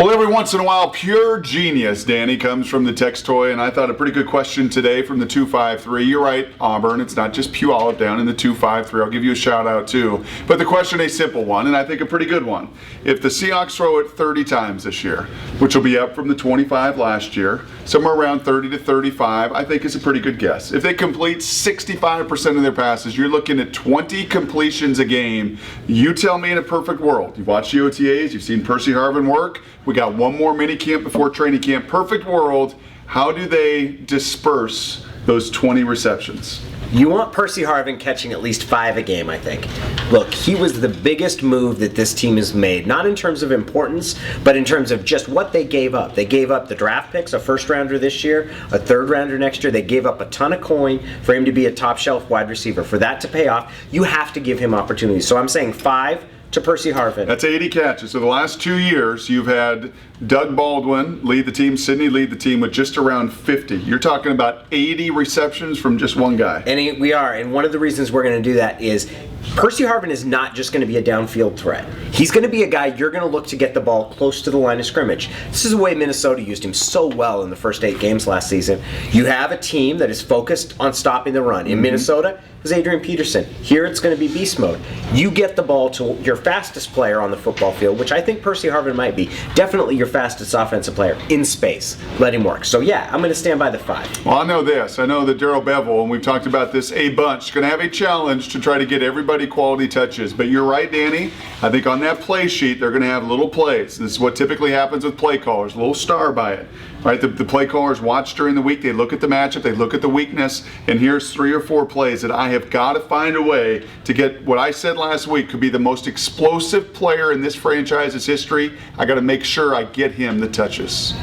Well, every once in a while, pure genius, Danny, comes from the text toy, and I thought a pretty good question today from the 253. You're right, Auburn. It's not just Pew Olive down in the 253. I'll give you a shout out too. But the question, a simple one, and I think a pretty good one. If the Seahawks throw it 30 times this year, which will be up from the 25 last year, somewhere around 30 to 35, I think is a pretty good guess. If they complete 65% of their passes, you're looking at 20 completions a game. You tell me in a perfect world. You've watched the OTAs, you've seen Percy Harvin work. We got one more mini camp before training camp. Perfect world. How do they disperse those 20 receptions? You want Percy Harvin catching at least 5 a game, I think. Look, he was the biggest move that this team has made, not in terms of importance, but in terms of just what they gave up. They gave up the draft picks, a first rounder this year, a third rounder next year. They gave up a ton of coin for him to be a top shelf wide receiver. For that to pay off, you have to give him opportunities. So I'm saying 5 to Percy Harvin. That's 80 catches. So the last 2 years, you've had Doug Baldwin lead the team, Sidney lead the team with just around 50. You're talking about 80 receptions from just one guy. And we are, and one of the reasons we're going to do that is Percy Harvin is not just going to be a downfield threat. He's going to be a guy you're going to look to get the ball close to the line of scrimmage. This is the way Minnesota used him so well in the first 8 games last season. You have a team that is focused on stopping the run. In Minnesota, it was Adrian Peterson. Here it's going to be beast mode. You get the ball to your fastest player on the football field, which I think Percy Harvin might be. Definitely your fastest offensive player in space. Let him work. So yeah, I'm going to stand by the 5. Well, I know this. I know that Darrell Bevel, and we've talked about this a bunch, is going to have a challenge to try to get everybody quality touches. But you're right, Danny. I think on that play sheet, they're going to have little plays. This is what typically happens with play callers. A little star by it. Right? The play callers watch during the week. They look at the matchup. They look at the weakness. And here's 3 or 4 plays that I have got to find a way to get what I said last week could be the most explosive player in this franchise's history. I got to make sure I get him the touches.